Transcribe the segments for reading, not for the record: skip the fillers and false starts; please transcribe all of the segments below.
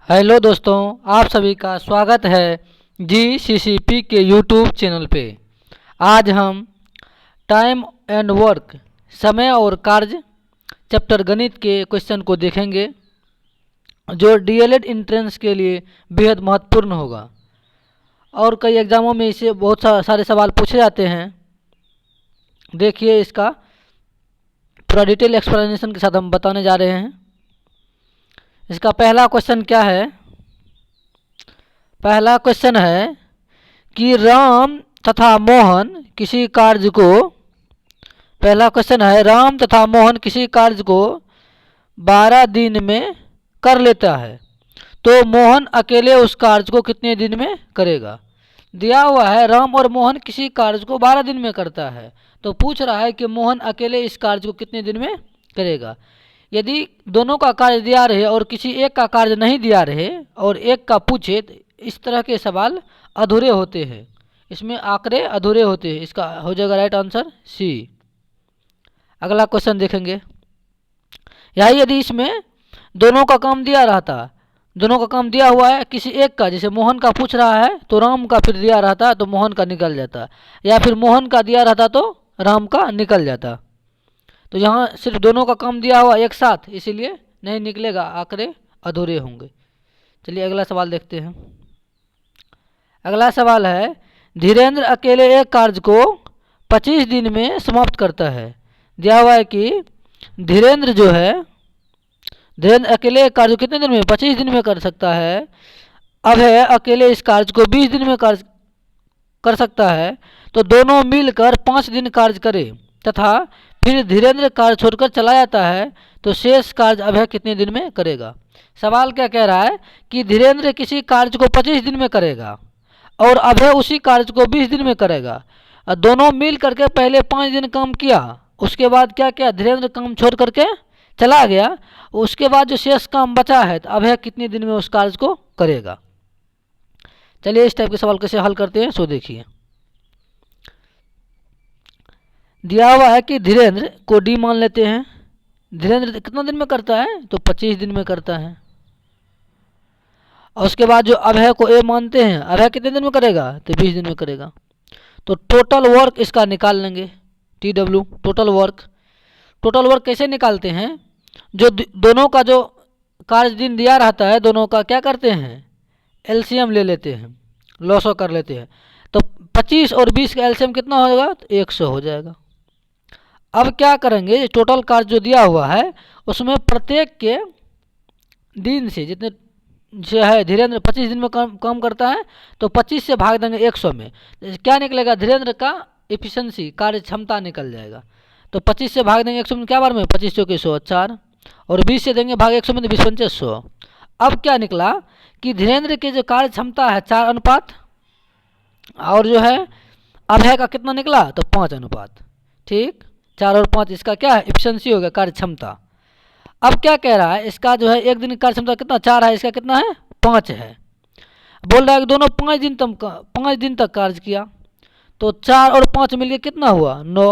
Hello दोस्तों, आप सभी का स्वागत है GCCP के यूट्यूब चैनल पे। आज हम टाइम एंड वर्क समय और कार्य चैप्टर गणित के क्वेश्चन को देखेंगे जो डीएलएड एंट्रेंस के लिए बेहद महत्वपूर्ण होगा और कई एग्ज़ामों में इसे बहुत सारे सवाल पूछे जाते हैं। देखिए, इसका पूरा डिटेल एक्सप्लेनेशन के साथ हम बताने जा रहे हैं। इसका पहला क्वेश्चन क्या है? पहला क्वेश्चन है कि राम तथा मोहन किसी कार्य को पहला क्वेश्चन है राम तथा मोहन किसी कार्य को 12 दिन में कर लेता है, तो मोहन अकेले उस कार्य को कितने दिन में करेगा? दिया हुआ है राम और मोहन किसी कार्य को 12 दिन में करता है, तो पूछ रहा है कि मोहन अकेले इस कार्य को कितने दिन में करेगा। यदि दोनों का कार्य दिया रहे और किसी एक का कार्य नहीं दिया रहे और एक का पूछे, तो इस तरह के सवाल अधूरे होते हैं, इसमें आंकड़े अधूरे होते हैं। इसका हो जाएगा राइट आंसर सी। अगला क्वेश्चन देखेंगे। यही यदि इसमें दोनों का काम दिया रहता, दोनों का काम दिया हुआ है किसी एक का, जैसे मोहन का पूछ रहा है तो राम का फिर दिया रहता तो मोहन का निकल जाता, या फिर मोहन का दिया रहता तो राम का निकल जाता। तो यहाँ सिर्फ दोनों का काम दिया हुआ एक साथ, इसीलिए नहीं निकलेगा, आंकड़े अधूरे होंगे। चलिए अगला सवाल देखते हैं। अगला सवाल है धीरेन्द्र अकेले एक कार्य को 25 दिन में समाप्त करता है। दिया हुआ है कि धीरेन्द्र जो है, धीरेन्द्र अकेले एक कार्य कितने दिन में? 25 दिन में कर सकता है। अब है अकेले इस कार्य को 20 दिन में कर सकता है, तो दोनों मिलकर 5 दिन कार्य करें तथा फिर धीरेन्द्र कार्य छोड़कर चला जाता है, तो शेष कार्य अभय कितने दिन में करेगा? सवाल क्या कह रहा है कि धीरेन्द्र किसी कार्य को 25 दिन में करेगा और अभय उसी कार्य को 20 दिन में करेगा। दोनों मिल करके पहले 5 दिन काम किया, उसके बाद क्या किया, धीरेन्द्र काम छोड़ करके चला गया, उसके बाद जो शेष काम बचा है तो अभय कितने दिन में उस कार्य को करेगा? चलिए इस टाइप के सवाल कैसे हल करते हैं सो देखिए। दिया हुआ है कि धीरेन्द्र को डी मान लेते हैं। धीरेन्द्र कितना दिन में करता है? तो 25 दिन में करता है। और उसके बाद जो अभय को ए मानते हैं, अभय कितने दिन में करेगा? तो 20 दिन में करेगा। तो टोटल वर्क इसका निकाल लेंगे, TW total work. Total work कैसे निकालते हैं? जो दोनों का जो कार्य दिन दिया रहता है, दोनों का क्या करते हैं, LCM ले लेते हैं, लॉसो कर लेते हैं। तो 25 और 20 का LCM कितना होगा? तो 100 हो जाएगा। अब क्या करेंगे, टोटल कार्य जो दिया हुआ है उसमें प्रत्येक के दिन से जितने जो है धीरेन्द्र 25 दिन में काम करता है, तो 25 से भाग देंगे 100 में, क्या निकलेगा? धीरेन्द्र का एफिशिएंसी, कार्य क्षमता निकल जाएगा। तो 25 से भाग देंगे 100 में, क्या बार में 25 चौके 100 4, और 20 से देंगे भाग 100 में, तो 20 पंचे 100। अब क्या निकला कि धीरेन्द्र की जो कार्य क्षमता है 4 अनुपात, और जो है अभय का कितना निकला? तो 5 अनुपात। ठीक, 4 और 5 इसका क्या है? एफिशिएंसी हो गया, कार्य क्षमता। अब क्या कह रहा है, इसका जो है एक दिन की कार्य क्षमता कितना 4 है, इसका कितना है 5 है। बोल रहा है कि दोनों 5 दिन तक कार्य किया, तो 4 और 5 मिलके कितना हुआ? 9,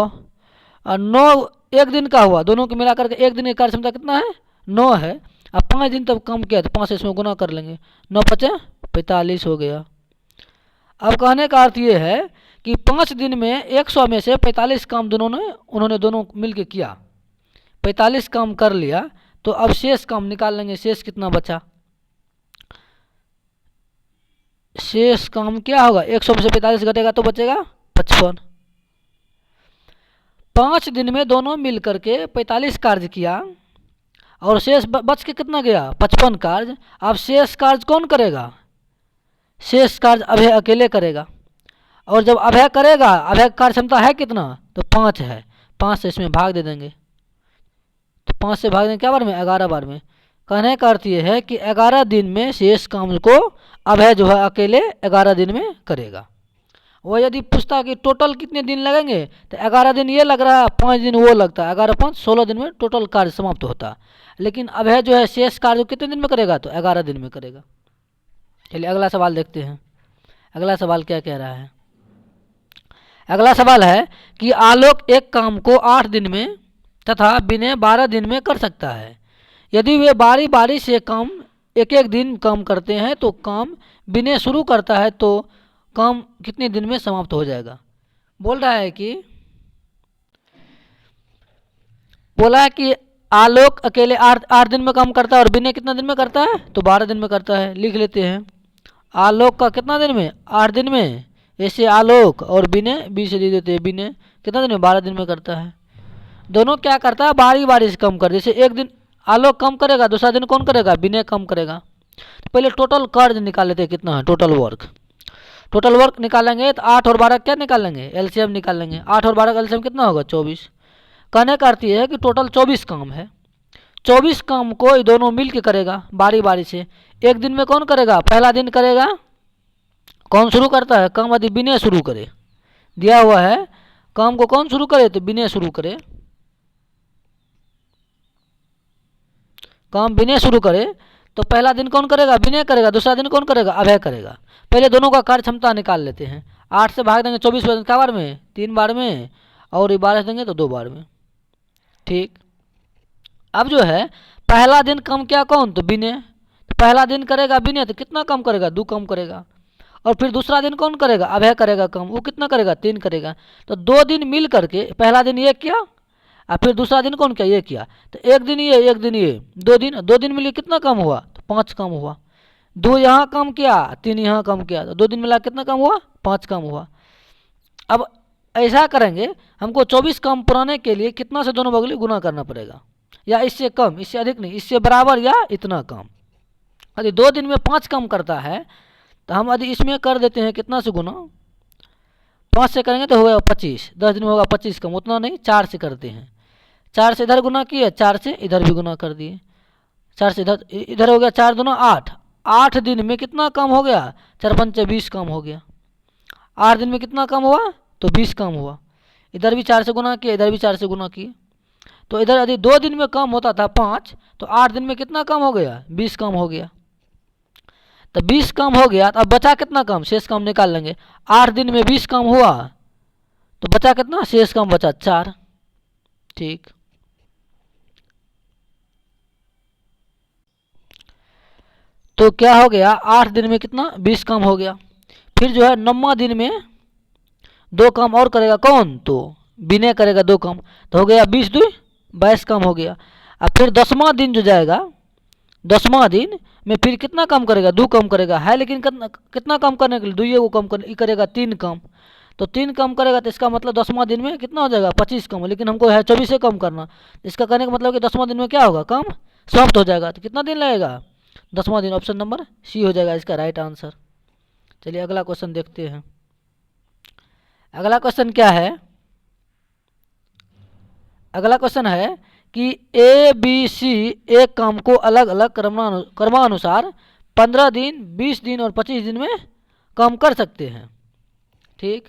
और 9 एक दिन का हुआ, दोनों को मिलाकर के एक दिन की कार्य क्षमता कितना है? 9 है। अब 5 दिन तक काम किया तो 5 से इसमें गुना कर लेंगे, 9 5 45 हो गया। अब कहने का अर्थ ये है कि 5 दिन में 100 में से 45 काम उन्होंने दोनों मिल के किया, 45 काम कर लिया, तो अब शेष काम निकाल लेंगे। शेष कितना बचा? शेष काम क्या होगा? 100 में से 45 घटेगा तो बचेगा 55। 5 दिन में दोनों मिल करके 45 कार्य किया और शेष बच के कितना गया? 55 कार्य। अब शेष कार्य कौन करेगा? शेष कार्य अभय अकेले करेगा, और जब अभय करेगा, अभय कार्य क्षमता है कितना? तो 5 है, 5 से इसमें भाग दे देंगे, तो 5 से भाग देंगे क्या बार में? 11 बार में। कहने का अर्थ ये है कि 11 दिन में शेष काम को अभय जो है अकेले 11 दिन में करेगा। वो यदि पूछता कि टोटल कितने दिन लगेंगे, तो 11 दिन ये लग रहा है, 5 दिन वो लगता है, 11 5 16 दिन में टोटल कार्य समाप्त होता है। लेकिन अभय जो है शेष कार्य कितने दिन में करेगा? तो 11 दिन में करेगा। चलिए अगला सवाल देखते हैं। अगला सवाल क्या कह रहा है? अगला सवाल है कि आलोक एक काम को 8 दिन में तथा विनय 12 दिन में कर सकता है। यदि वे बारी बारी से काम एक एक दिन काम करते हैं तो काम बिने शुरू करता है तो काम कितने दिन में समाप्त हो जाएगा। बोल रहा है कि बोला है कि आलोक अकेले 8 दिन में काम करता है और विनय कितना दिन में करता है, तो 12 दिन में करता है। लिख लेते हैं आलोक का कितना दिन में, 8 दिन में। ऐसे आलोक और विनय बी से दे देते हैं, विनय कितना दिन में, 12 दिन में करता है। दोनों क्या करता है, बारी बारी से कम कर, जैसे एक दिन आलोक कम करेगा, दूसरा दिन कौन करेगा, विनय कम करेगा। तो पहले टोटल कार्य निकाल लेते हैं कितना है, टोटल वर्क। टोटल वर्क निकालेंगे तो 8 और 12 क्या निकालेंगे, एलसीएम निकालेंगे। 8 और 12 का एलसीएम कितना होगा, 24। कहने का अर्थ ये है कि टोटल 24 काम है। 24 काम को ये दोनों मिल के करेगा बारी बारी से। एक दिन में कौन करेगा, पहला दिन करेगा, कौन शुरू करता है, काम यदि विनय शुरू करे, दिया हुआ है काम को कौन शुरू करे, तो विनय शुरू करे। काम विनय शुरू करे तो पहला दिन कौन करेगा, विनय करेगा, दूसरा दिन कौन करेगा, अभय करेगा। पहले दोनों का कार्य क्षमता निकाल लेते हैं। 8 से भाग देंगे 24 क्या बार में, 3 बार में, और 12 देंगे तो 2 बार में। ठीक, अब जो है पहला दिन कम क्या कौन, तो विनय। तो पहला दिन करेगा विनय तो कितना कम करेगा, 2 कम करेगा। और फिर दूसरा दिन कौन करेगा, अभय करेगा कम, वो कितना करेगा, 3 करेगा। तो 2 दिन मिल करके पहला दिन ये किया और फिर दूसरा दिन कौन किया, ये किया। तो एक दिन ये, एक दिन ये, 2 दिन मिलिए कितना कम हुआ, तो 5 कम हुआ। 2 यहाँ कम किया, 3 यहाँ कम किया, तो 2 दिन मिला कितना कम हुआ, 5 कम हुआ। अब ऐसा करेंगे, हमको 24 काम पुराने के लिए कितना से दोनों बगली गुना करना पड़ेगा, या इससे कम, इससे अधिक नहीं, इससे बराबर या इतना कम। यदि 2 दिन में 5 काम करता है तो हम यदि इसमें कर देते हैं कितना से गुना, 5 से करेंगे तो होगा 25, 10 दिन में होगा 25 कम, उतना नहीं 4 से करते हैं। 4 से इधर गुना किए, 4 से इधर भी गुना कर दिए, 4 से इधर, इधर हो गया 4 दूना 8। 8 दिन में कितना कम हो गया, 4 पंचे 20 कम हो गया। 8 दिन में कितना कम हुआ, तो 20 कम हुआ। इधर भी 4 से गुना किए, इधर भी 4 से गुना किए। तो इधर यदि 2 दिन में कम होता था 5, तो 8 दिन में कितना कम हो गया, 20 कम हो गया। तो 20 कम हो गया, तो अब बचा कितना कम, शेष कम निकाल लेंगे। 8 दिन में 20 कम हुआ तो बचा कितना, शेष कम बचा 4। ठीक, तो क्या हो गया, 8 दिन में कितना, 20 कम हो गया। फिर जो है 9वां दिन में 2 काम और करेगा कौन, तो विनय करेगा 2 काम, तो हो गया 20 2 22 कम हो गया। अब फिर 10वां दिन जो जाएगा, 10वां दिन में फिर कितना कम करेगा, 2 कम करेगा है, लेकिन कितना कम करने के लिए, 2 को कम करेगा, 3 कम। तो 3 कम करेगा तो इसका मतलब 10वां दिन में कितना हो जाएगा, 25 कम, लेकिन हमको है 24 से कम करना। इसका करने का मतलब कि 10वां दिन में क्या होगा, काम समाप्त हो जाएगा। तो कितना दिन लगेगा, 10वां दिन। ऑप्शन नंबर सी हो जाएगा इसका राइट आंसर। चलिए अगला क्वेश्चन देखते हैं। अगला क्वेश्चन क्या है, अगला क्वेश्चन है कि ए बी सी एक काम को अलग अलग क्रमानुसार 15 दिन, 20 दिन और 25 दिन में काम कर सकते हैं। ठीक,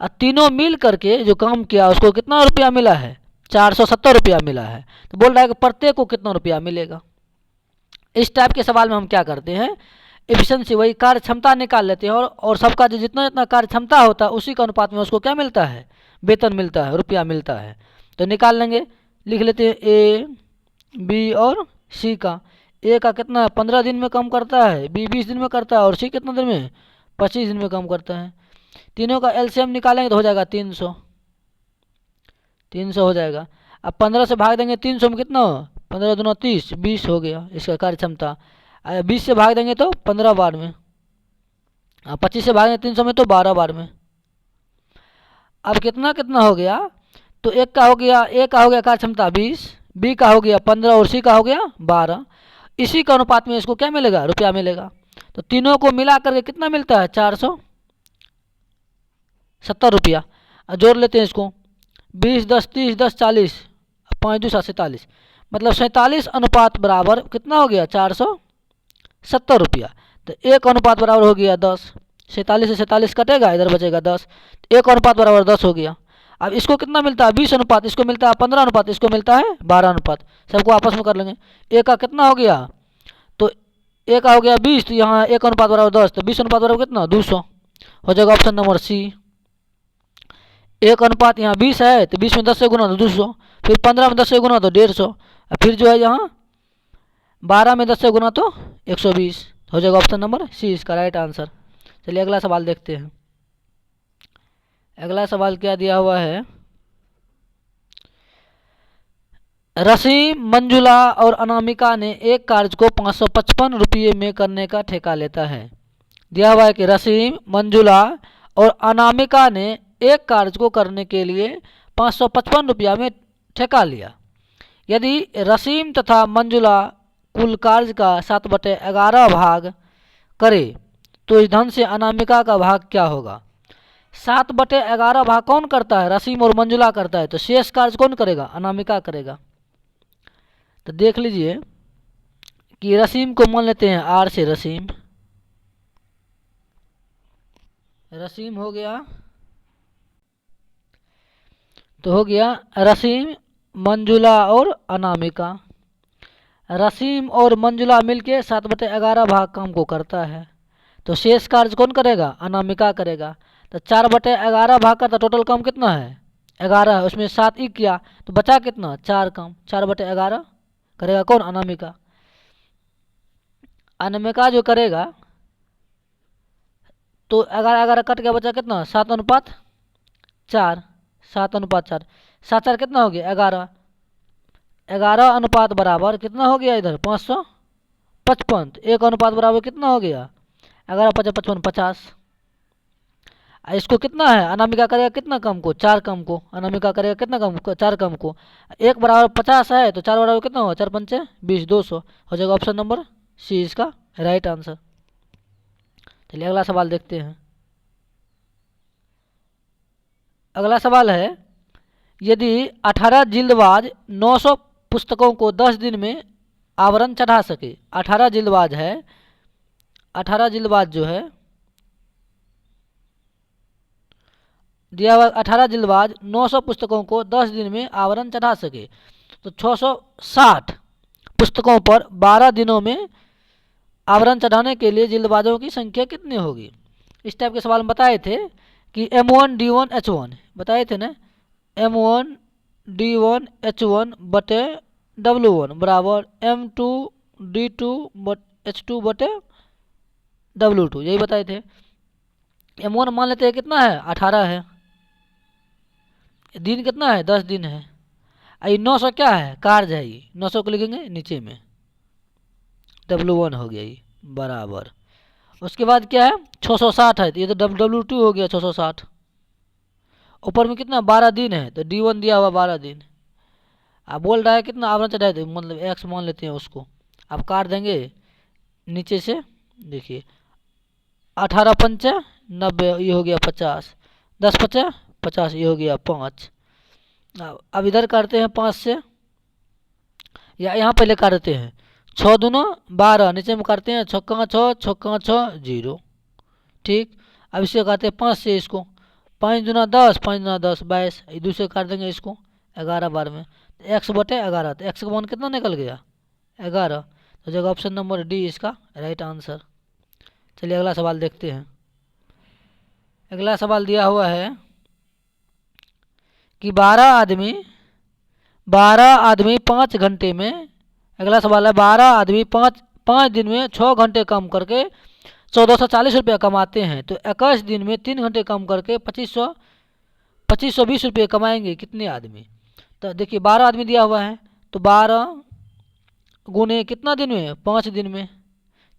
और तीनों मिल करके जो काम किया उसको कितना रुपया मिला है, 470 रुपया मिला है। तो बोल रहा है कि प्रत्येक को कितना रुपया मिलेगा। इस टाइप के सवाल में हम क्या करते हैं, एफिशिएंसी वही कार्य क्षमता निकाल लेते हैं, और सबका जो जितना जितना कार्य क्षमता होता है उसी के अनुपात में उसको क्या मिलता है, वेतन मिलता है, रुपया मिलता है। तो निकाल लेंगे, लिख लेते हैं ए बी और सी का। ए का कितना 15 दिन में कम करता है, बी 20 दिन में करता है, और सी कितना दिन में, 25 दिन में कम करता है। तीनों का एलसीएम निकालेंगे तो हो जाएगा 300, 300 हो जाएगा। अब 15 से भाग देंगे 300 में कितना, 15 दूना 30, 20 हो गया इसका कार्य क्षमता। 20 से भाग देंगे तो 15 बार में, 25 से भागेंगे 300 में तो 12 बार में। अब कितना कितना हो गया, तो एक का हो गया, ए का हो गया कार्य क्षमता 20, बी का हो गया 15 और सी का हो गया 12। इसी के अनुपात में इसको क्या मिलेगा, रुपया मिलेगा। तो तीनों को मिला करके कितना मिलता है, 470 रुपया। जोड़ लेते हैं इसको, 20 10 30 10 40, 5 2 47, मतलब 47 अनुपात बराबर कितना हो गया, 470 रुपया। तो एक अनुपात बराबर हो गया 10, 47 से 47 कटेगा, इधर बचेगा 10, एक अनुपात बराबर 10 हो गया। अब इसको कितना मिलता है, 20 अनुपात, इसको मिलता है 15 अनुपात, इसको मिलता है 12 अनुपात। सबको आपस में कर लेंगे। ए का कितना हो गया, तो ए का हो गया 20, तो यहाँ एक अनुपात बराबर 10, तो 20 अनुपात बराबर कितना, 200 हो जाएगा। Option number C. एक अनुपात यहाँ 20 है तो 20 में 10 से गुना तो 200, फिर 15 में 10 से गुना तो 150, फिर जो है यहाँ 12 में 10 से गुना तो 120 हो जाएगा। ऑप्शन नंबर सी इसका राइट आंसर। चलिए अगला सवाल देखते हैं। अगला सवाल क्या दिया हुआ है, रसीम, मंजुला और अनामिका ने एक कार्य को 555 रुपये में करने का ठेका लेता है। दिया हुआ है कि रसीम, मंजुला और अनामिका ने एक कार्य को करने के लिए 555 रुपया में ठेका लिया। यदि रसीम तथा मंजुला कुल कार्य का 7/11 भाग करे तो इस धन से अनामिका का भाग क्या होगा। 7/11 भाग कौन करता है, रसीम और मंजुला करता है, तो शेष कार्य कौन करेगा, अनामिका करेगा। तो देख लीजिए कि रसीम को मान लेते हैं आर से, रसीम हो गया, तो हो गया रसीम, मंजुला और अनामिका। रसीम और मंजुला मिलके 7/11 भाग काम को करता है, तो शेष कार्य कौन करेगा, अनामिका करेगा। तो 4/11 भाग का तो टोटल काम कितना है, 11, उसमें 7 ही किया तो बचा कितना, 4 काम, 4/11 करेगा कौन, अनामिका। अनामिका जो करेगा तो 11 कट के बचा कितना, 7/4, 7/4, 7/4 कितना हो गया, 11, 11 अनुपात बराबर कितना हो गया इधर 555, तो 1 अनुपात बराबर कितना हो गया, 11×5=55, 50। इसको कितना है, अनामिका करेगा कितना कम को, 4 कम को, अनामिका करेगा कितना कम को, 4 कम को। 1 बराबर 50 है तो 4 बराबर कितना होगा, 4×5=20, 200 हो जाएगा। ऑप्शन नंबर सी इसका राइट आंसर। चलिए अगला सवाल देखते हैं। अगला सवाल है, यदि 18 जिल्दबाज 900 पुस्तकों को 10 दिन में आवरण चढ़ा सके, 18 जिल्दबाज है, 18 जिल्दबाज जो है दिया हुआ, 18 जिल्दबाज 900 पुस्तकों को 10 दिन में आवरण चढ़ा सके तो 660 पुस्तकों पर 12 दिनों में आवरण चढ़ाने के लिए जिल्दबाजों की संख्या कितनी होगी। इस टाइप के सवाल में बताए थे कि M1 D1 H1 बताए थे ना, M1 D1 H1 बटे W1 बराबर M2 D2 H2 बटे W2, यही बताए थे। M1 मान लेते हैं कितना है, 18 है, दिन कितना है, 10 दिन है। ये 900 क्या है, कार्य है, ये 900 को लिखेंगे नीचे में, W1 हो गया ये बराबर। उसके बाद क्या है, 660 है, तो ये तो W2 हो गया 660। ऊपर में कितना, 12 दिन है, तो D1 दिया हुआ 12 दिन। आप बोल रहा है कितना आवरण चढ़ाए थे, मतलब X मान लेते हैं उसको, आप काट देंगे नीचे से, देखिए 18×5=90, ये हो गया 50, 10×5=50, ये हो गया 5। अब इधर काटते हैं 5 से, या यहाँ पहले काटते हैं 6×2=12, नीचे में काटते हैं 6×6, 6×6 0, ठीक। अब इसे काटते हैं 5 से, इसको 5×10, 5×10 22, ये दूसरे काट देंगे इसको 11 बार में, X/11, तो X का मान कितना निकल गया, 11, तो जगह ऑप्शन नंबर डी इसका राइट आंसर। चलिए अगला सवाल देखते हैं। अगला सवाल दिया हुआ है कि 12 आदमी 5 घंटे में, अगला सवाल है 12 आदमी 5 दिन में 6 घंटे काम करके 1440 रुपया कमाते हैं, तो 21 दिन में 3 घंटे काम करके 2520 रुपये कमाएंगे कितने आदमी। तो देखिए 12 आदमी दिया हुआ है, तो 12 गुने कितना दिन में, 5 दिन में,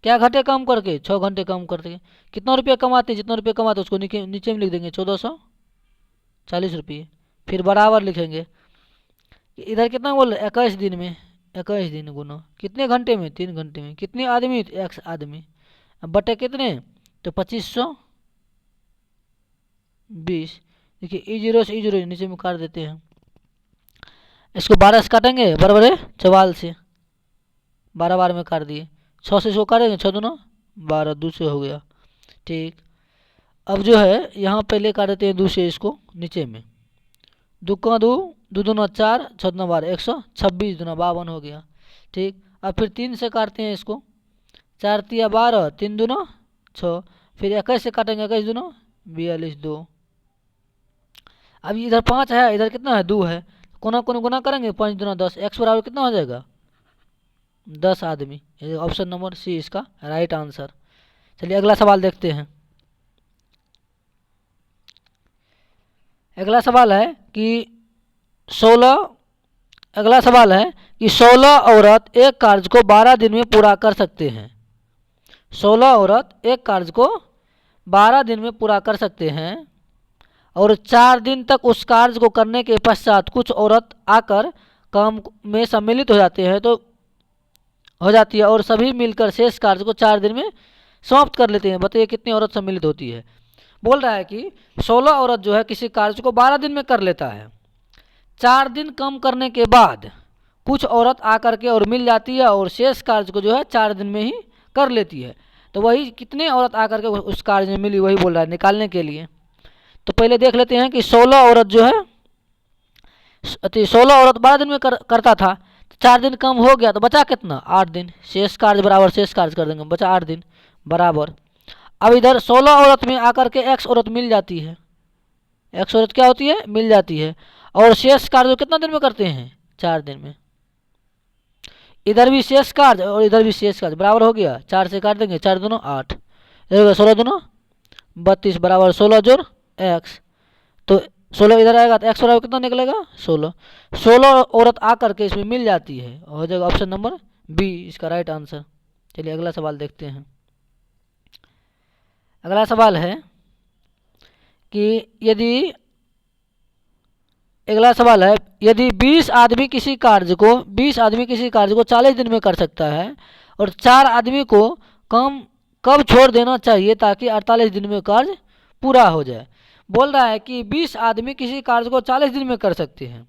क्या घंटे काम करके, 6 घंटे काम करके, कितना रुपया कमाते हैं, जितना रुपया कमाते हैं उसको नीचे में लिख देंगे 1440 रुपये, फिर बराबर लिखेंगे। इधर कितना बोल रहे, 21 दिन में, 21 दिन गुना कितने घंटे में, 3 घंटे में, कितने आदमी, X आदमी, बटे कितने, तो 2520। देखिए E0 से E0 नीचे में काट देते हैं, इसको 12 से काटेंगे बराबर है 44 से, 12 बार में काट दिए, 6 से इसको काटेंगे, 6×2=12, दूसरे हो गया, ठीक। अब जो है यहाँ पहले काट देते हैं दूसरे, इसको नीचे में 2×2, 2×2=4, 6×2=12, 126 दूना 52 हो गया, ठीक। अब फिर 3 से काटते हैं इसको, 4×3=12, 3×2=6, फिर 21 से काटेंगे, 21×2=42, 2। अब इधर 5 है, इधर कितना है, 2 है, कोना कोना गुना करेंगे, 5×2=10, X बराबर कितना हो जाएगा 10 आदमी। ऑप्शन नंबर सी इसका राइट आंसर। चलिए अगला सवाल देखते हैं। अगला सवाल है कि 16 औरत एक कार्य को 12 दिन में पूरा कर सकते हैं। 16 औरत एक कार्य को 12 दिन में पूरा कर सकते हैं और 4 दिन तक उस कार्य को करने के पश्चात कुछ औरत आकर काम में सम्मिलित हो जाते हैं हो जाती है और सभी मिलकर शेष कार्य को 4 दिन में समाप्त कर लेते हैं। बताइए कितनी औरत सम्मिलित होती है। बोल रहा है कि 16 औरत जो है किसी कार्य को 12 दिन में कर लेता है। 4 दिन कम करने के बाद कुछ औरत आकर के और मिल जाती है और शेष कार्य को जो है 4 दिन में ही कर लेती है। तो वही कितने औरत आकर के उस कार्य में मिली वही बोल रहा है निकालने के लिए। तो पहले देख लेते हैं कि 16 औरत जो है 16 औरत 12 दिन में करता था, 4 दिन कम हो गया तो बचा कितना 8 दिन। शेष कार्य बराबर शेष कार्य कर देंगे, बचा 8 दिन बराबर। अब इधर 16 औरत में आकर के x औरत मिल जाती है। x औरत क्या होती है, मिल जाती है और शेष कार्य कितना दिन में करते हैं 4 दिन में। इधर भी शेष कार्य और इधर भी शेष कार्य बराबर हो गया, 4 से काट देंगे, 4 दूनो 8, 16 दूनो 32 बराबर 16 जोड़ x। तो 16 इधर आएगा तो x बराबर कितना निकलेगा 16। 16 औरत आकर के इसमें मिल जाती है, हो जाएगा ऑप्शन नंबर बी इसका राइट आंसर। चलिए अगला सवाल देखते हैं। अगला सवाल है कि यदि 20 आदमी किसी कार्य को 40 दिन में कर सकता है और 4 आदमी को काम कब छोड़ देना चाहिए ताकि 48 दिन में कार्य पूरा हो जाए। बोल रहा है कि 20 आदमी किसी कार्य को 40 दिन में कर सकते हैं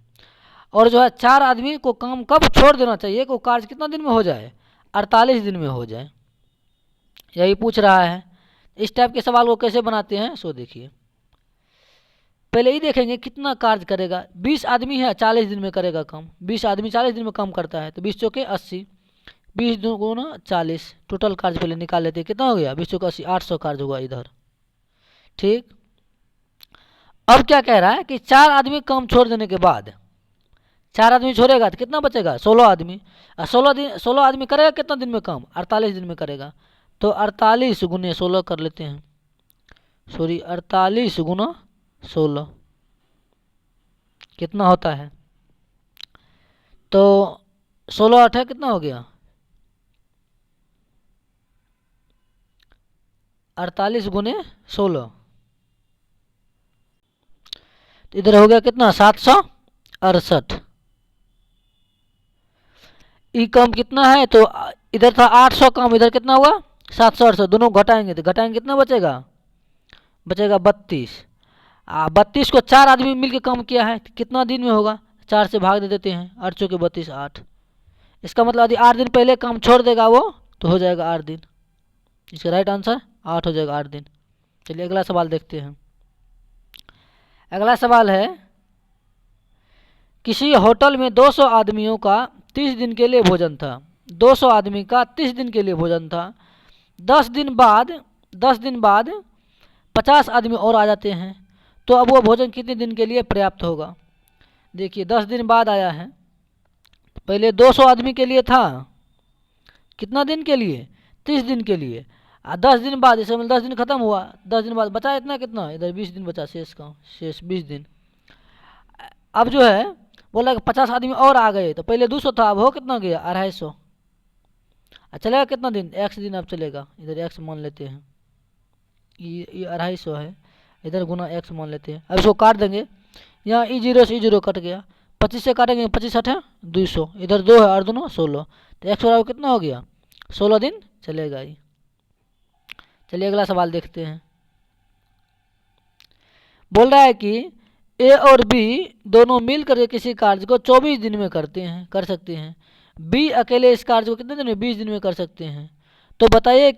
और जो है 4 आदमी को काम कब छोड़ देना चाहिए कि वो कार्य कितना दिन में हो जाए, 48 दिन में हो जाए, यही पूछ रहा है। इस टाइप के सवाल को कैसे बनाते हैं सो देखिए। पहले ही देखेंगे कितना कार्य करेगा। 20 आदमी है 40 दिन में करेगा काम, 20 आदमी 40 दिन में काम करता है तो 20 चौके 80, 20 दूना 40, टोटल कार्य पहले निकाल लेते हैं कितना हो गया 20 चौके 80, 800 कार्य होगा इधर। ठीक, अब क्या कह रहा है कि 4 आदमी काम छोड़ देने के बाद 4 आदमी छोड़ेगा तो कितना बचेगा 16 आदमी। 16 आदमी करेगा कितना दिन में काम, 48 दिन में करेगा। तो 48 गुने 16 कर लेते हैं, 48 गुना 16 कितना होता है, तो 16 8 कितना हो गया 48 गुने 16, तो इधर हो गया कितना 768। ई काम कितना है तो इधर था 800 काम, इधर कितना हुआ 768, दोनों घटाएंगे तो घटाएंगे कितना बचेगा 32। 32 को 4 आदमी मिलकर काम किया है तो कितना दिन में होगा, 4 से भाग दे देते हैं, 8 चौके 32 8। इसका मतलब यदि 8 दिन पहले काम छोड़ देगा वो तो हो जाएगा 8 दिन। इसका राइट आंसर 8 हो जाएगा 8 दिन। चलिए अगला सवाल देखते हैं। अगला सवाल है किसी होटल में 200 आदमियों का 30 दिन के लिए भोजन था। 200 आदमी का 30 दिन के लिए भोजन था। 10 दिन बाद 50 आदमी और आ जाते हैं तो अब वो भोजन कितने दिन के लिए पर्याप्त होगा। देखिए 10 दिन बाद आया है, पहले 200 आदमी के लिए था कितना दिन के लिए 30 दिन के लिए। 10 दिन बाद जैसे मतलब 10 दिन खत्म हुआ, 10 दिन बाद बचा इतना कितना, इधर 20 दिन बचा, शेष 20 दिन। अब जो है बोला कि 50 आदमी और आ गए तो पहले 200 था, अब हो कितना गया 250। चलेगा कितना दिन, x दिन अब चलेगा, इधर x मान लेते हैं, ये 250 है, इधर गुना x मान लेते हैं। अब इसको काट देंगे, यहाँ E0 से E0 कट गया, 25 से काटेंगे 25 8 200, इधर 2 है और दोनों 16, तो x बराबर कितना हो गया 16 दिन चलेगा ये। चलिए अगला सवाल देखते हैं। बोल रहा है कि a और b दोनों मिलकर किसी कार्य को 24 दिन में कर सकते हैं। b अकेले इस कार्य को कितने दिन में 20 दिन में कर सकते हैं। तो बताइए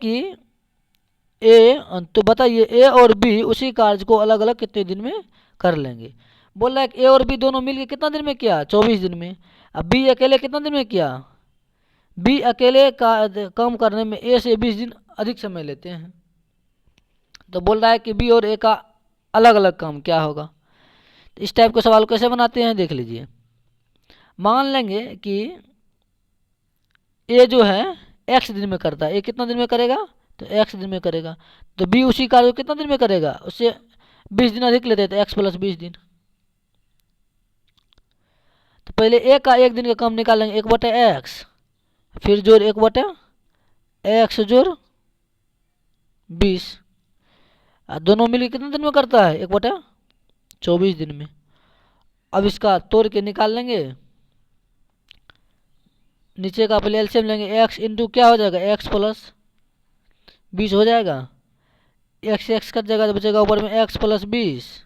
a और b उसी कार्य को अलग अलग कितने दिन में कर लेंगे। बोल रहा है कि a और b दोनों मिलकर कितना दिन में किया 24 दिन में। अब b अकेले कितना दिन में किया, b अकेले का काम करने में a से 20 दिन अधिक समय लेते हैं। तो बोल रहा है कि b और a का अलग अलग काम क्या होगा। तो इस टाइप के सवाल कैसे बनाते हैं देख लीजिए। मान लेंगे कि ए जो है एक्स दिन में करता है, ए कितना दिन में करेगा, तो एक्स दिन में करेगा। तो बी उसी कार्य को कितना दिन में करेगा, उससे 20 दिन अधिक लेते हैं, तो एक्स प्लस 20 दिन। तो पहले ए का एक दिन का काम निकालेंगे, 1/x, फिर जोड़ 1/x जोड़ 20, दोनों मिलकर कितने दिन में करता है, 1/24 दिन में। अब इसका तोड़ के निकाल लेंगे, नीचे का पहले एलसीएम लेंगे, x इंटू क्या हो जाएगा, x प्लस 20 हो जाएगा, x कट जाएगा तो बचेगा ऊपर में x प्लस 20,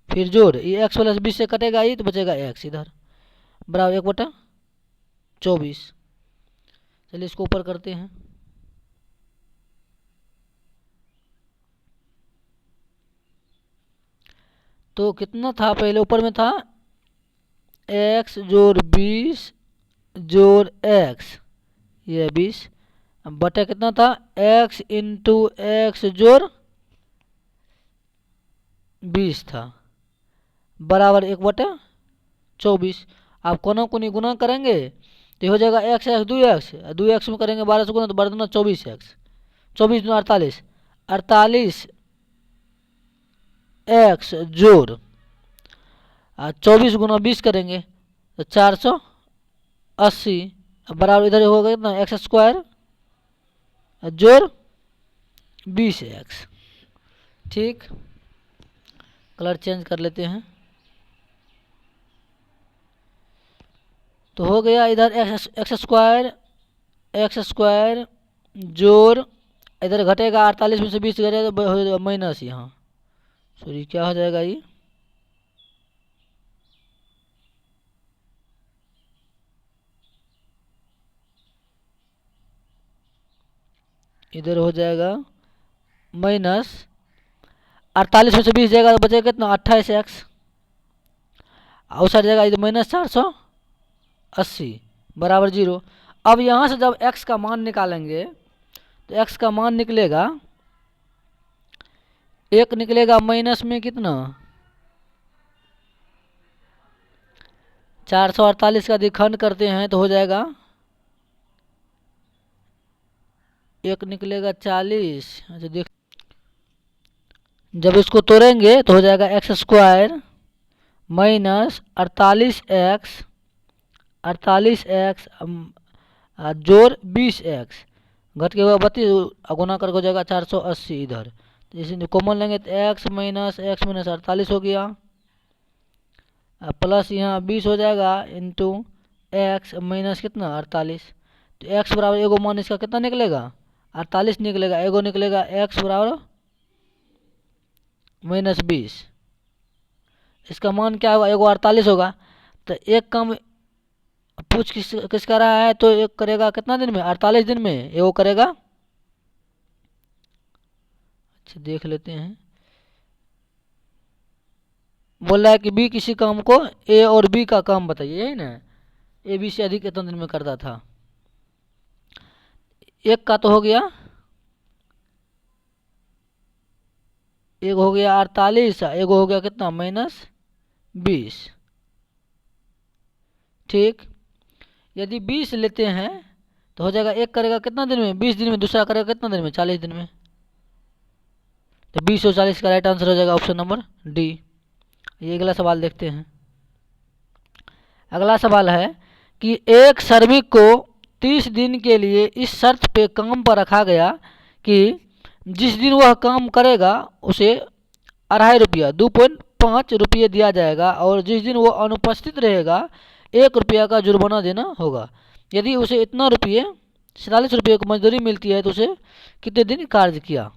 फिर जोड़ ये x प्लस 20 से कटेगा ही तो बचेगा x इधर, बराबर 1/24। चलिए इसको ऊपर करते हैं, तो कितना था, पहले ऊपर में था x जोड़ 20 जोड़ x, ये 20, बटा कितना था x इंटू एक्स जोड़ 20 था, बराबर 1/24। आप कोना कोनी गुना करेंगे तो हो जाएगा x 2x में करेंगे 12 से गुना तो 12 दूना 24x, 24 दूना 48, 48x जोड़ 24 गुना 20 करेंगे तो 480, बराबर इधर होगा कितना एक्स स्क्वायर जोड़ 20x। ठीक, कलर चेंज कर लेते हैं, तो हो गया इधर एक्स स्क्वायर जोड़, इधर घटेगा 48 में से 20 घटेगा तो हो जाएगा माइनस, यहाँ सॉरी क्या हो जाएगा ये, इधर हो जाएगा माइनस 48 में से 20 जाएगा तो बचेगा कितना 28x, उस साइड जाएगा इधर माइनस 480 बराबर 0। अब यहाँ से जब x का मान निकालेंगे तो x का मान निकलेगा, एक निकलेगा माइनस में कितना 448 का दिखंड करते हैं तो हो जाएगा, एक निकलेगा 40, अच्छा देख, जब इसको तोड़ेंगे तो हो जाएगा एक्स स्क्वायर माइनस 48x जोड़ 20x, घट के हुआ 32 गुना करके हो जाएगा 480 इधर, तो इसे कॉमन लेंगे तो x माइनस 48 हो गया, प्लस यहाँ 20 हो जाएगा इंटू एक्स माइनस कितना 48, तो x बराबर एगो मान इसका कितना निकलेगा 48 निकलेगा, एगो निकलेगा x बराबर -20, इसका मान क्या होगा, एगो 48 होगा, तो एक कम पूछ किसका रहा है, तो एक करेगा कितना दिन में 48 दिन में एगो करेगा। अच्छा देख लेते हैं, बोल रहा है कि बी किसी काम को ए और बी का काम बताइए, यही ना, ए बी से अधिक कितने दिन में करता था, एक का तो हो गया, एक हो गया 48, एगो हो गया कितना -20। ठीक, यदि 20 लेते हैं तो हो जाएगा, एक करेगा कितना दिन में 20 दिन में, दूसरा करेगा कितना दिन में 40 दिन में, तो 20 और 40 का राइट आंसर हो जाएगा ऑप्शन नंबर डी। ये अगला सवाल देखते हैं, अगला सवाल है कि एक श्रमिक को 30 दिन के लिए इस शर्त पे काम पर रखा गया कि जिस दिन वह काम करेगा उसे 2.5 रुपया 2.5 रुपये दिया जाएगा और जिस दिन वह अनुपस्थित रहेगा 1 रुपया का जुर्माना देना होगा। यदि उसे इतना रुपये 47 रुपये की मजदूरी मिलती है तो उसे कितने दिन कार्य किया।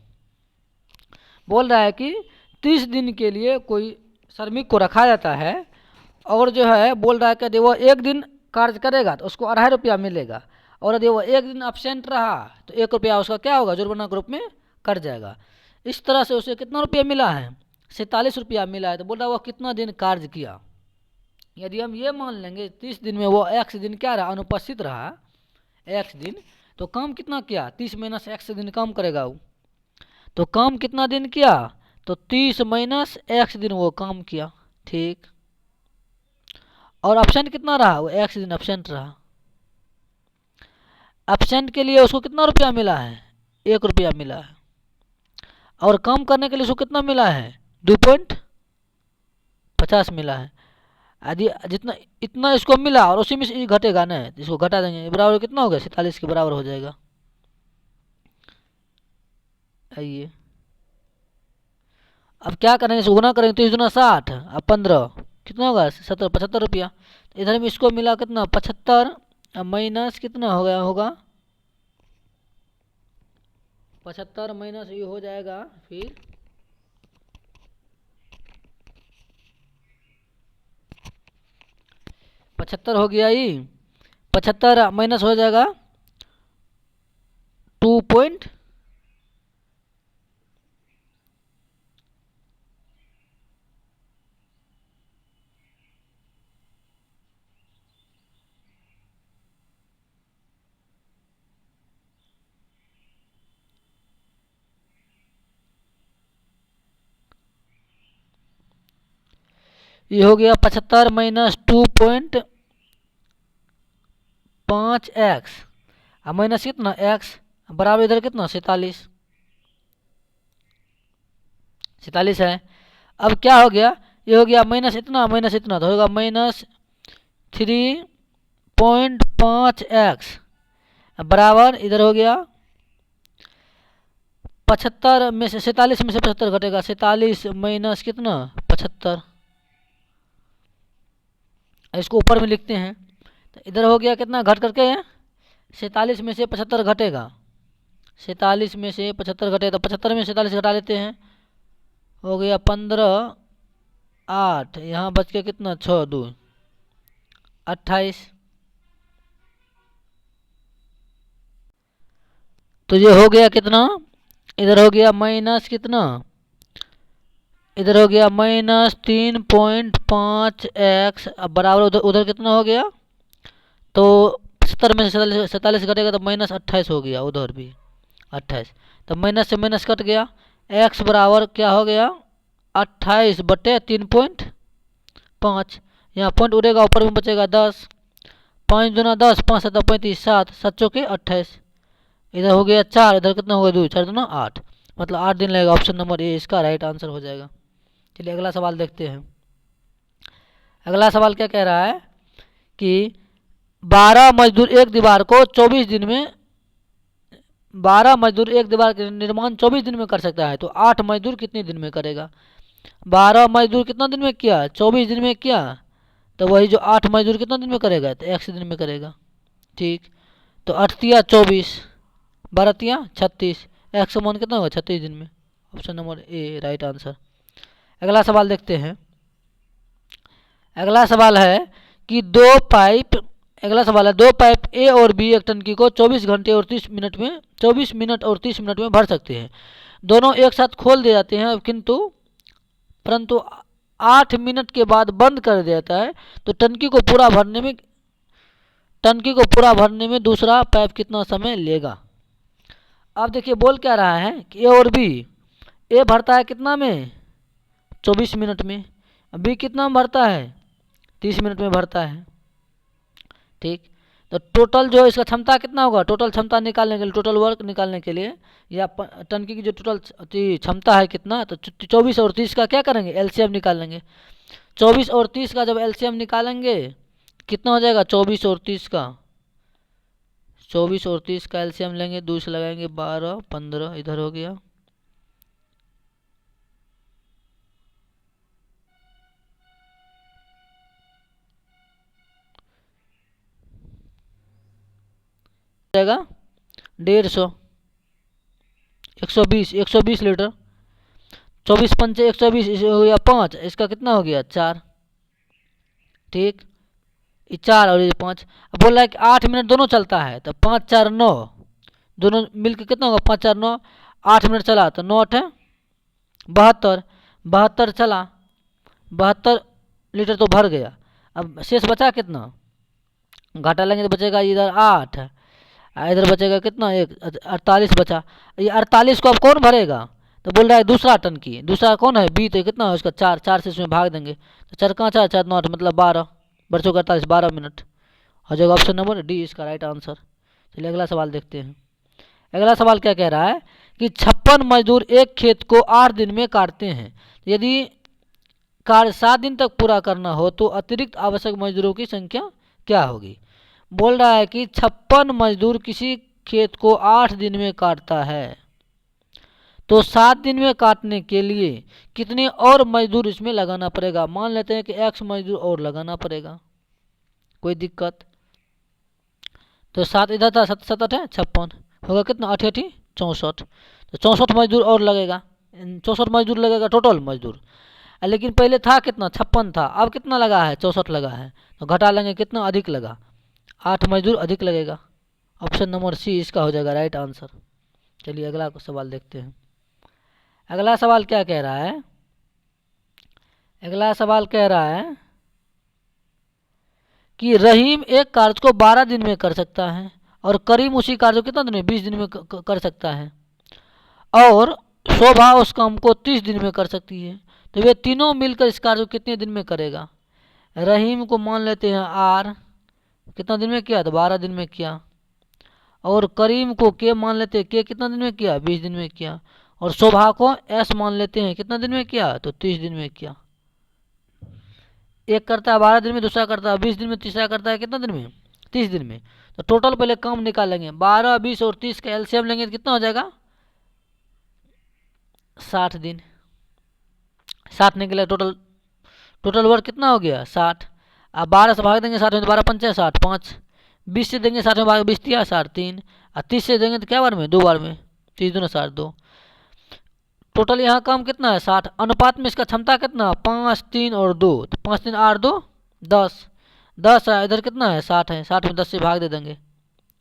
बोल रहा है कि 30 दिन के लिए कोई श्रमिक को रखा जाता है और जो है बोल रहा है कि यदि वो एक दिन कार्य करेगा तो उसको 2.5 रुपया मिलेगा, और यदि वो एक दिन अब्सेंट रहा तो 1 रुपया उसका क्या होगा, जुर्माना के रूप में कट जाएगा। इस तरह से उसे कितना रुपया मिला है, 47 रुपया मिला है, तो बोल रहा है वो कितना दिन कार्य किया। यदि हम ये मान लेंगे 30 दिन में वो x दिन क्या रहा, अनुपस्थित रहा x दिन, तो काम कितना किया, 30 माइनस x दिन काम करेगा वो, तो काम कितना दिन किया, तो 30 माइनस x दिन वो काम किया। ठीक, और ऑप्शन कितना रहा, वो x दिन एब्सेंट रहा। एब्सेंट के लिए उसको कितना रुपया मिला है? 1 रुपया मिला है। और कम करने के लिए उसको कितना मिला है? 2.50 मिला है। यदि जितना इतना इसको मिला और उसी में से घटेगा ना, इसको घटा देंगे, बराबर कितना होगा? 47 के बराबर हो जाएगा। आइए अब क्या करेंगे, इसको गुना करेंगे तो 30×60 अब 15 कितना होगा? 75 रुपया। इधर में इसको मिला कितना? 75 माइनस कितना हो गया होगा? 75 माइनस ये हो जाएगा फिर 75 हो गया। ये 75 माइनस हो जाएगा 2 पॉइंट ये हो गया 75 माइनस 2.5x अब माइनस कितना? x बराबर इधर कितना? 47 है। अब क्या हो गया? ये हो गया माइनस इतना तो होगा माइनस 3.5x बराबर इधर हो गया 75 में से 47 में से 75 घटेगा, 47 माइनस कितना? 75। इसको ऊपर में लिखते हैं तो इधर हो गया कितना घट करके? 47 में से 75 घटेगा, 47 में से 75 घटेगा तो 75 में 47 घटा लेते हैं, हो गया 15 8 यहाँ बच के कितना? 6 2 28। तो ये हो गया कितना? इधर हो गया माइनस कितना? इधर हो गया माइनस 3.5x अब बराबर उधर उधर कितना हो गया? तो 70 में से 47 घटेगा तो माइनस 28 हो गया, उधर भी 28। तो माइनस से माइनस कट गया, x बराबर क्या हो गया? 28/3.5। यहाँ पॉइंट उड़ेगा, ऊपर में बचेगा 10, 5 दूना 10, 5 7 35, 7 7 चौके 28। इधर हो गया 4, इधर कितना होगा? 2 4 दूना 8, मतलब 8 दिन लगेगा। ऑप्शन नंबर ए इसका राइट आंसर हो जाएगा। चलिए अगला सवाल देखते हैं। अगला सवाल क्या कह रहा है कि 12 मजदूर एक दीवार को 24 दिन में 12 मजदूर एक दीवार का निर्माण 24 दिन में कर सकता है, तो 8 मजदूर कितने दिन में करेगा? 12 मजदूर कितना दिन में किया? 24 दिन में किया, तो वही जो 8 मजदूर कितना दिन में करेगा? तो 100 दिन में करेगा। ठीक, तो 8 तिया 24, 12 तिया 36, 100 मान कितना होगा? 36 दिन में। Option number A right answer. अगला सवाल देखते हैं। अगला सवाल है कि दो पाइप ए और बी एक टंकी को 24 घंटे और 30 मिनट में 24 मिनट और 30 मिनट में भर सकते हैं। दोनों एक साथ खोल दिए जाते हैं परंतु 8 मिनट के बाद बंद कर दिया जाता है, तो टंकी को पूरा भरने में दूसरा पाइप कितना समय लेगा? अब देखिए बोल क्या रहा है कि ए और बी, ए भरता है कितना में? 24 मिनट में। बी कितना में भरता है? 30 मिनट में भरता है। ठीक, तो टोटल जो इसका क्षमता कितना होगा? टोटल क्षमता निकालने के लिए, टोटल वर्क निकालने के लिए, या टंकी की जो टोटल क्षमता है कितना, तो 24 और 30 का क्या करेंगे? एलसीएम निकालेंगे। 24 और 30 का जब एलसीएम निकालेंगे कितना हो जाएगा? 24 और 30 का एलसीएम लेंगे, 2 से लगाएंगे 12 15, इधर हो गया जाएगा 150, 120 लीटर। 24 पंचे 120 हो गया 5, इसका कितना हो गया? 4। ठीक, ये 4 और ये 5। अब बोल रहा है कि 8 मिनट दोनों चलता है, तो 5 4 9, दोनों मिलकर कितना होगा? 5 4 9, 8 मिनट चला तो 9 8 72 चला, 72 लीटर तो भर गया। अब शेष बचा कितना? घाटा लेंगे तो बचेगा इधर 8, इधर बचेगा कितना? 48 बचा। ये 48 को अब कौन भरेगा? तो बोल रहा है दूसरा टंकी, दूसरा कौन है? बी, तो कितना है उसका? 4, 4 से इसमें भाग देंगे तो 4 का 4 4 9 8 मतलब 12, बच्चों का 48, 12 मिनट हो जाएगा। ऑप्शन नंबर डी इसका राइट आंसर। चलिए अगला सवाल देखते हैं। अगला सवाल क्या कह रहा है कि 56 मजदूर एक खेत को 8 दिन में काटते हैं। यदि कार्य 7 दिन तक पूरा करना हो तो अतिरिक्त आवश्यक मजदूरों की संख्या क्या होगी। बोल रहा है कि 56 मजदूर किसी खेत को 8 दिन में काटता है, तो 7 दिन में काटने के लिए कितने और मजदूर इसमें लगाना पड़ेगा। मान लेते हैं कि x मजदूर और लगाना पड़ेगा, कोई दिक्कत। तो 7 इधर था, 7 है 56, होगा कितना 8 8 64, तो 64 मजदूर और लगेगा, 64 मजदूर लगेगा टोटल मजदूर। लेकिन पहले था कितना 56 था, अब कितना लगा है 64 लगा है, तो घटा लेंगे कितना अधिक लगा, 8 मजदूर अधिक लगेगा। ऑप्शन नंबर सी इसका हो जाएगा राइट आंसर। चलिए अगला सवाल देखते हैं। अगला सवाल क्या कह रहा है, अगला सवाल कह रहा है कि रहीम एक कार्य को 12 दिन में कर सकता है और करीम उसी कार्य को कितना दिन में 20 दिन में कर सकता है, और शोभा उस काम को 30 दिन में कर सकती है। तो वे तीनों मिलकर इस कार्य को कितने दिन में करेगा। रहीम को मान लेते हैं आर, कितना दिन में किया तो 12 दिन में किया, और करीम को के मान लेते हैं के कितना दिन में किया 20 दिन में किया, और शोभा को एस मान लेते हैं कितना दिन में किया तो 30 दिन में किया। एक करता है 12 दिन में, दूसरा करता है 20 दिन में, तीसरा करता है कितना दिन में 30 दिन में। तो टोटल पहले काम निकालेंगे, 12 20 और 30 का एलसीएम लेंगे तो कितना हो जाएगा 60 दिन। 60 निकले टोटल वर्क कितना हो गया 60। अब 12 से भाग देंगे 60 में, तो 12 पंचे 60, 5 20 से देंगे 60 में भाग 20 दिया 60 3, और 30 से देंगे तो क्या बार में 2 बार में, 30 दूना 60 2। टोटल यहाँ काम कितना है 60। अनुपात में इसका क्षमता कितना 5 3 और 2, तो 5 3 8 2 10, 10 है इधर कितना है 60 है, 60 में 10 से भाग दे देंगे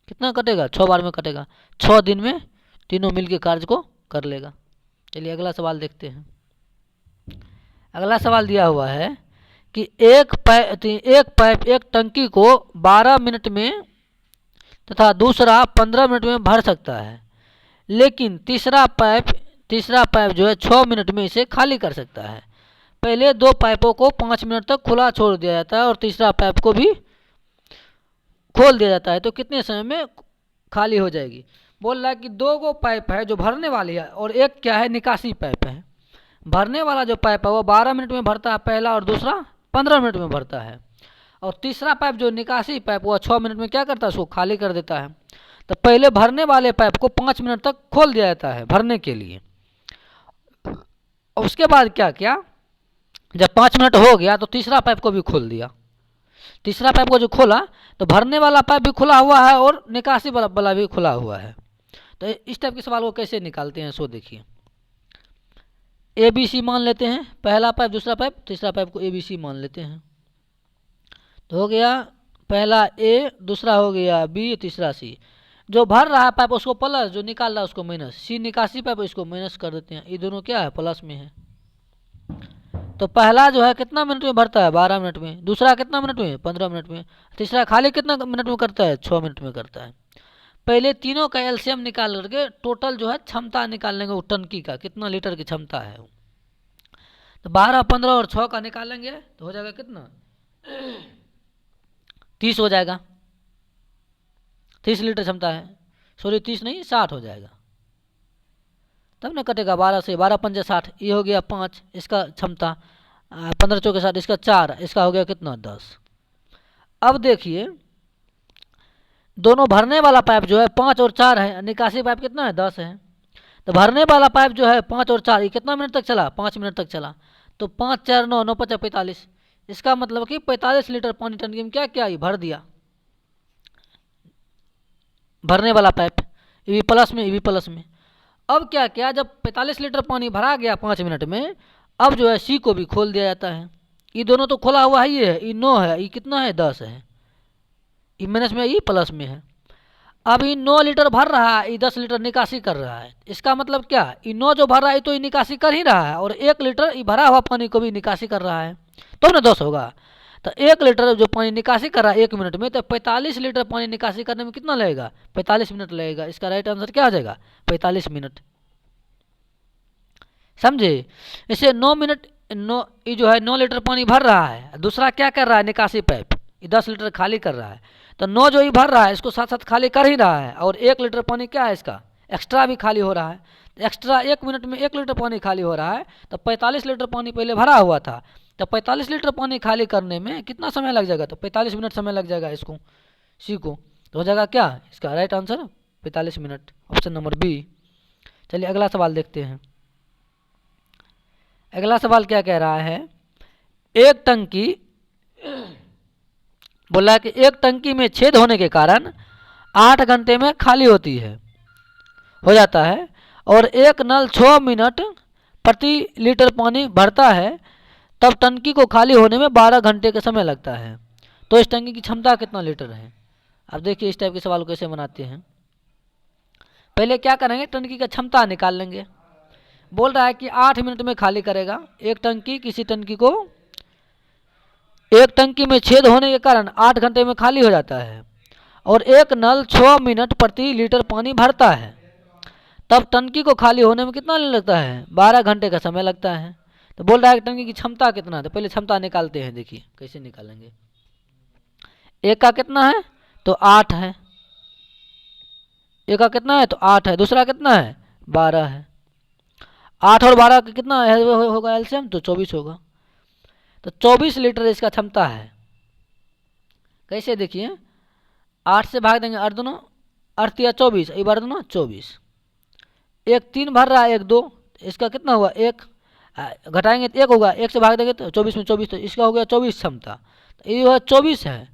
कितना कटेगा 6 बार में कटेगा, 6 दिन में तीनों मिलके कार्य को कर लेगा। चलिए अगला सवाल देखते हैं। अगला सवाल दिया हुआ है कि एक पाइप एक टंकी को 12 मिनट में तथा दूसरा 15 मिनट में भर सकता है, लेकिन तीसरा पाइप जो है 6 मिनट में इसे खाली कर सकता है। पहले 2 पाइपों को 5 मिनट तक खुला छोड़ दिया जाता है और तीसरा पाइप को भी खोल दिया जाता है, तो कितने समय में खाली हो जाएगी। बोल रहा है कि 2 गो पाइप है जो भरने वाली है और एक क्या है निकासी पाइप है। भरने वाला जो पाइप है वो 12 मिनट में भरता है पहला, और दूसरा 15 मिनट में भरता है, और तीसरा पाइप जो निकासी पाइप वो 6 मिनट में क्या करता है उसको खाली कर देता है। तो पहले भरने वाले पाइप को 5 मिनट तक खोल दिया जाता है भरने के लिए, और उसके बाद क्या किया जब 5 मिनट हो गया तो तीसरा पाइप को भी खोल दिया। तीसरा पाइप को जो खोला तो भरने वाला पाइप भी खुला हुआ है और निकासी वाला भी खुला हुआ है। तो इस टाइप के सवाल को कैसे निकालते हैं सो देखिए। ABC मान लेते हैं, पहला पाइप दूसरा पाइप तीसरा पाइप को ABC मान लेते हैं, तो हो गया पहला A, दूसरा हो गया B, तीसरा C। जो भर रहा है पाइप उसको प्लस, जो निकाल रहा है उसको माइनस। C निकासी पाइप इसको माइनस कर देते हैं, ये दोनों क्या है प्लस में है। तो पहला जो है कितना मिनट में भरता है 12 मिनट में, दूसरा कितना मिनट में 15 मिनट में, तीसरा खाली कितना मिनट में करता है 6 मिनट में करता है। पहले तीनों का एलसीएम निकाल करके टोटल जो है क्षमता निकाल लेंगे, वो टंकी का कितना लीटर की क्षमता है। तो 12 15 और 6 का निकालेंगे तो हो जाएगा कितना 30 हो जाएगा, 30 लीटर क्षमता है, सॉरी 30 नहीं 60 हो जाएगा, तब ना कटेगा 12 से, 12 पंजे 60, ये हो गया 5 इसका क्षमता, 15 चौके 60 इसका 4, इसका हो गया कितना 10। अब देखिए दोनों भरने वाला पाइप जो है 5 और 4 है, निकासी पाइप कितना है 10 है। तो भरने वाला पाइप जो है 5 और 4 ये कितना मिनट तक चला 5 मिनट तक चला, तो 5 4 9 9 5 45, इसका मतलब कि 45 लीटर पानी टंकी में क्या क्या ये भर दिया भरने वाला पाइप, ये भी प्लस में ये भी प्लस में। अब क्या किया जब 45 लीटर पानी भरा गया 5 मिनट में, अब जो है सी को भी खोल दिया जाता है। ये दोनों तो खोला हुआ है, ये है ये 9 है, ये कितना है 10 है, ये माइनस में ये प्लस में है। अब ये 9 लीटर भर रहा है, ये 10 लीटर निकासी कर रहा है। इसका मतलब क्या ये 9 जो भर रहा है तो ये निकासी कर ही रहा है, और 1 लीटर ये भरा हुआ पानी को भी निकासी कर रहा है, तो ना 10 होगा। तो 1 लीटर जो पानी निकासी कर रहा है 1 मिनट में, तो 45 लीटर पानी निकासी करने में कितना लगेगा 45 मिनट लगेगा। इसका राइट आंसर क्या आ जाएगा 45 मिनट, समझे। इसे 9 मिनट ये जो है 9 लीटर पानी भर रहा है, दूसरा क्या कर रहा है निकासी पाइप ये 10 लीटर खाली कर रहा है, तो 9 जो ही भर रहा है इसको साथ साथ खाली कर ही रहा है, और 1 लीटर पानी क्या है इसका एक्स्ट्रा भी खाली हो रहा है। तो एक्स्ट्रा 1 मिनट में 1 लीटर पानी खाली हो रहा है, तो 45 लीटर पानी पहले भरा हुआ था। तो 45 लीटर पानी खाली करने में कितना समय लग जाएगा, तो 45 मिनट समय लग जाएगा इसको सी को। तो हो जाएगा क्या इसका right answer 45 minute, option number B. चलिए अगला सवाल देखते हैं। अगला सवाल क्या कह रहा है, एक टंकी बोला कि एक टंकी में छेद होने के कारण 8 घंटे में खाली होती है हो जाता है, और एक नल 6 मिनट प्रति लीटर पानी भरता है, तब टंकी को खाली होने में 12 घंटे का समय लगता है। तो इस टंकी की क्षमता कितना लीटर है। अब देखिए इस टाइप के सवाल कैसे बनाते हैं। पहले क्या करेंगे, टंकी का क्षमता निकाल लेंगे। बोल रहा है कि 8 मिनट में खाली करेगा एक टंकी, किसी टंकी को एक टंकी में छेद होने के कारण 8 घंटे में खाली हो जाता है, और एक नल 6 मिनट प्रति लीटर पानी भरता है, तब टंकी को खाली होने में कितना लगता है 12 घंटे का समय लगता है। तो बोल रहा है कि टंकी की क्षमता कितना है, तो पहले क्षमता निकालते हैं। देखिए कैसे निकालेंगे। एक का कितना है तो 8 है, एक का कितना है तो 8 है, दूसरा कितना है 12 है। 8 और 12 का कितना होगा एलसीएम, तो 24 होगा। तो 24 लीटर इसका क्षमता है। कैसे देखिए, 8 से भाग देंगे 8 दूना 8 या 24, एक बार दूना 24, एक 3 भर रहा है, एक 2, इसका कितना हुआ 1, घटाएंगे तो 1 होगा, 1 से भाग देंगे तो 24 में 24, तो इसका हो गया 24 क्षमता। तो ये है 24 है।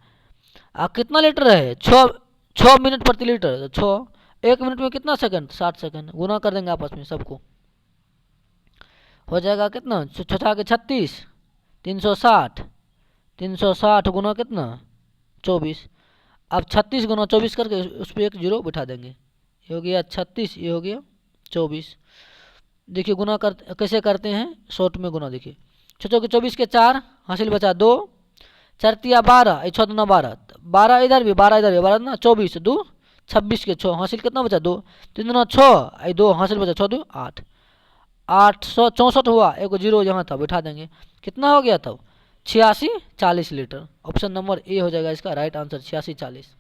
कितना लीटर है 6 मिनट प्रति लीटर, तो 6 1 मिनट में कितना सेकंड 60 सेकंड, गुना कर देंगे आपस में सबको, हो जाएगा कितना 6 के 36, 360, 360 गुना कितना 24। अब 36 गुना 24 करके उस पर एक जीरो बिठा देंगे, ये हो गया 36, ये हो गया 24। देखिए गुना कैसे करते हैं, शॉर्ट में गुना। देखिए 6 के 24 के 4 हासिल बचा 2, 4 तिया 12, 6 दूना 12, 12 इधर भी 12 इधर भी, 12 ना 24, 2 26 के 6 हासिल कितना बचा 2, 3 दूना 6, 2 हासिल बचा 6 2 8, 864 हुआ, एक जीरो यहाँ था बिठा देंगे, कितना हो गया तब 86 40 लीटर। ऑप्शन नंबर ए हो जाएगा इसका राइट आंसर 86 40।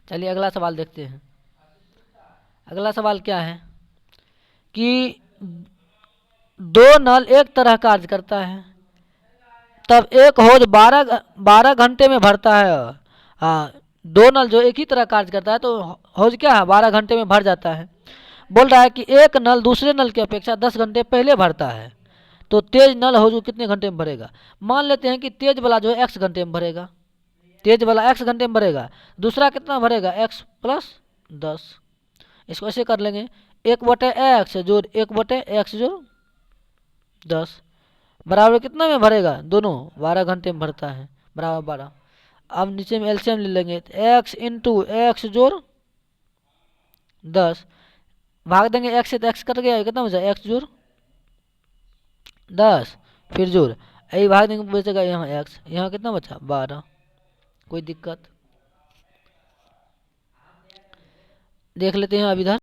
चलिए अगला सवाल देखते हैं। अगला सवाल क्या है कि 2 नल एक तरह कार्य करता है, तब एक हौज 12 घंटे में भरता है। हाँ, 2 नल जो एक ही तरह कार्य करता है तो हौज क्या है 12 घंटे में भर जाता है। बोल रहा है कि एक नल दूसरे नल की अपेक्षा 10 घंटे पहले भरता है, तो तेज नल हौज को कितने घंटे में भरेगा। मान लेते हैं कि तेज वाला जो है x घंटे में भरेगा, तेज वाला x घंटे में भरेगा, दूसरा कितना भरेगा x प्लस 10। इसको ऐसे कर लेंगे 1/x जोड़ 1/x जोड़ 10 बराबर कितना में भरेगा, दोनों 12 घंटे में भरता है, बराबर 12। अब नीचे में एलसीएम ले लेंगे, x इंटू एक्स जोड़ 10 भाग देंगे x से, तो x कट गया, कितना बचा x जोड़ 10 फिर जोड़ यही भाग देंगे, बचेगा यहाँ x, यहाँ कितना बचा 12। कोई दिक्कत देख लेते हैं अब इधर।